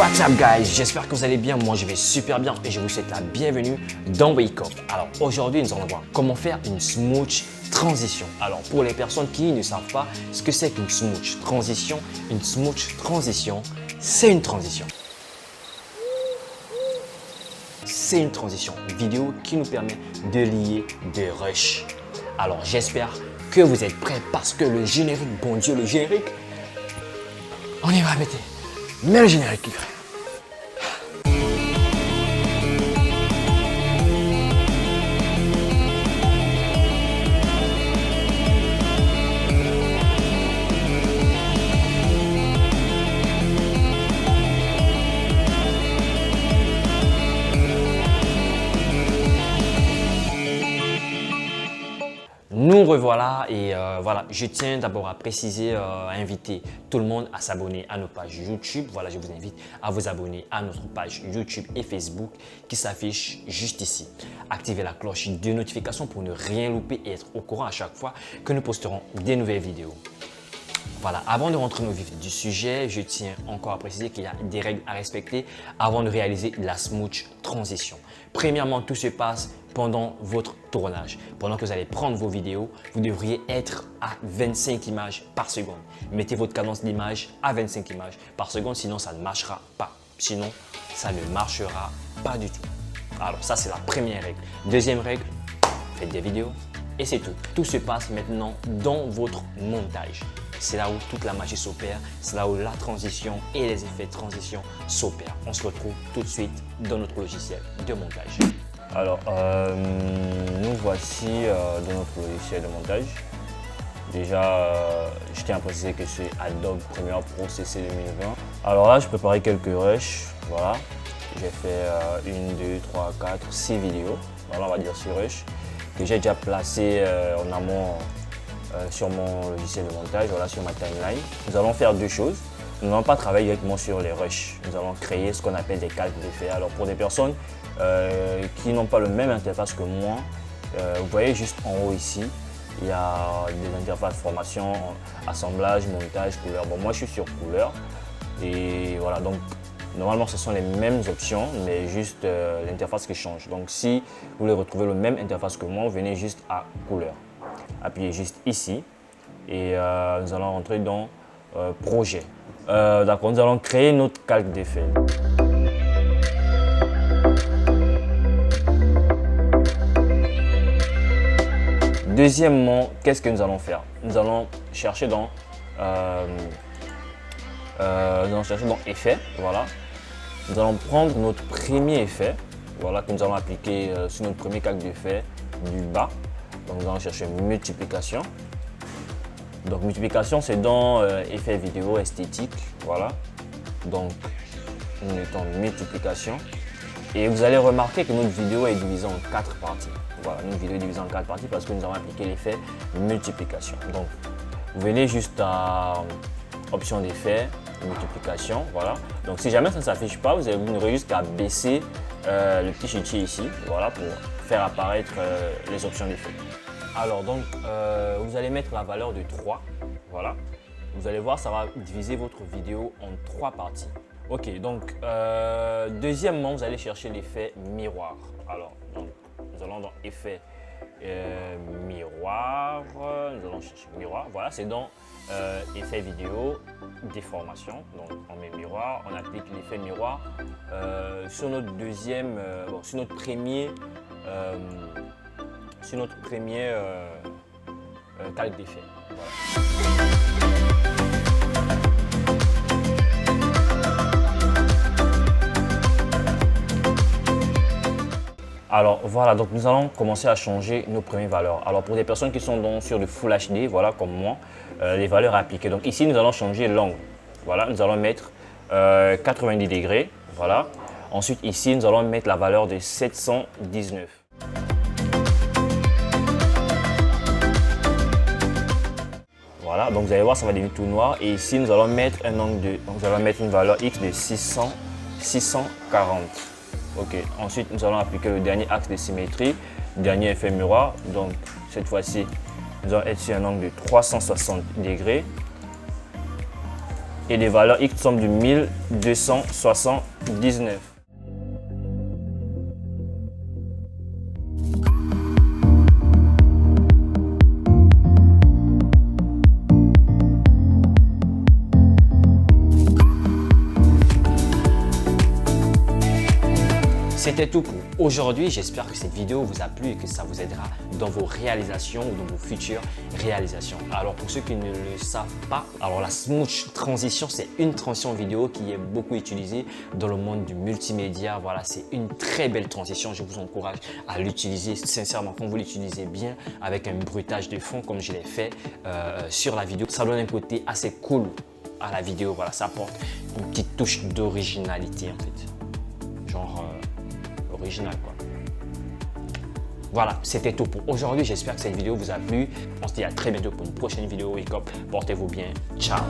What's up guys, j'espère que vous allez bien, moi je vais super bien et je vous souhaite la bienvenue dans Wake Up. Alors aujourd'hui nous allons voir comment faire une smooch transition. Alors pour les personnes qui ne savent pas ce que c'est qu'une smooch transition, c'est une transition. C'est une transition vidéo qui nous permet de lier des rushs. Alors j'espère que vous êtes prêts parce que le générique, bon Dieu le générique, on y va mettez. Mais le générique qui crée. Nous revoilà et voilà, je tiens d'abord à préciser, à inviter tout le monde à s'abonner à nos pages YouTube. Voilà, je vous invite à vous abonner à notre page YouTube et Facebook qui s'affiche juste ici. Activez la cloche de notification pour ne rien louper et être au courant à chaque fois que nous posterons des nouvelles vidéos. Voilà, avant de rentrer au vif du sujet, je tiens encore à préciser qu'il y a des règles à respecter avant de réaliser la smooch transition. Premièrement, tout se passe pendant votre tournage. Pendant que vous allez prendre vos vidéos, vous devriez être à 25 images par seconde. Mettez votre cadence d'image à 25 images par seconde, sinon ça ne marchera pas. Sinon, ça ne marchera pas du tout. Alors ça, c'est la première règle. Deuxième règle, faites des vidéos et c'est tout. Tout se passe maintenant dans votre montage. C'est là où toute la magie s'opère, c'est là où la transition et les effets de transition s'opèrent. On se retrouve tout de suite dans notre logiciel de montage. Alors, nous voici dans notre logiciel de montage. Déjà, je tiens à préciser que c'est Adobe Premiere Pro CC 2020. Alors là, je préparais quelques rushs. Voilà, j'ai fait 1, 2, 3, 4, 6 vidéos. Voilà, on va dire 6 rushs que j'ai déjà placé en amont sur mon logiciel de montage, voilà, sur ma timeline. Nous allons faire deux choses. Nous n'allons pas travailler directement sur les rushs. Nous allons créer ce qu'on appelle des calques d'effets. Alors pour des personnes qui n'ont pas le même interface que moi, vous voyez juste en haut ici, il y a des interfaces formation, assemblage, montage, couleur. Bon, moi je suis sur couleur et voilà, donc normalement ce sont les mêmes options mais juste l'interface qui change. Donc si vous voulez retrouver le même interface que moi, venez juste à couleur. Appuyez juste ici et nous allons rentrer dans projet. D'accord, nous allons créer notre calque d'effet. Deuxièmement, qu'est-ce que nous allons faire? Nous allons chercher dans effet. Voilà. Nous allons prendre notre premier effet, voilà, que nous allons appliquer sur notre premier calque d'effet du bas. Donc nous allons chercher multiplication. Donc multiplication, c'est dans effet vidéo esthétique. Voilà. Donc nous mettons multiplication. Et vous allez remarquer que notre vidéo est divisée en 4 parties. Voilà, notre vidéo est divisée en 4 parties parce que nous avons appliqué l'effet multiplication. Donc vous venez juste à option d'effet, multiplication. Voilà. Donc si jamais ça ne s'affiche pas, vous n'aurez juste qu'à baisser le petit chéquier ici. Voilà, pour faire apparaître les options d'effet. Alors donc vous allez mettre la valeur de 3, voilà. Vous allez voir, ça va diviser votre vidéo en 3 parties. Ok, donc deuxièmement, vous allez chercher l'effet miroir. Alors, donc, nous allons dans effet miroir, nous allons chercher miroir, voilà, c'est dans effet vidéo, déformation. Donc on met miroir, on applique l'effet miroir sur notre deuxième, sur notre premier calque d'effet. Voilà. Alors voilà, donc nous allons commencer à changer nos premières valeurs. Alors pour des personnes qui sont sur le Full HD, voilà, comme moi, les valeurs à appliquer. Donc ici nous allons changer l'angle. Voilà, nous allons mettre 90 degrés. Voilà. Ensuite ici nous allons mettre la valeur de 719. Voilà, donc vous allez voir, ça va devenir tout noir. Et ici nous allons mettre un angle de, donc nous allons mettre une valeur X de 640. Ok, ensuite nous allons appliquer le dernier axe de symétrie, dernier effet miroir. Donc cette fois-ci, nous allons être sur un angle de 360 degrés. et les valeurs X sont de 1279. C'était tout pour aujourd'hui. J'espère que cette vidéo vous a plu et que ça vous aidera dans vos réalisations ou dans vos futures réalisations. Alors pour ceux qui ne le savent pas, alors la Smoosh Transition, c'est une transition vidéo qui est beaucoup utilisée dans le monde du multimédia. Voilà, c'est une très belle transition. Je vous encourage à l'utiliser sincèrement quand vous l'utilisez bien avec un bruitage de fond comme je l'ai fait sur la vidéo. Ça donne un côté assez cool à la vidéo. Voilà, ça apporte une petite touche d'originalité en fait. Genre original quoi. Voilà, c'était tout pour aujourd'hui. J'espère que cette vidéo vous a plu. On se dit à très bientôt pour une prochaine vidéo. Wake up, portez-vous bien. Ciao.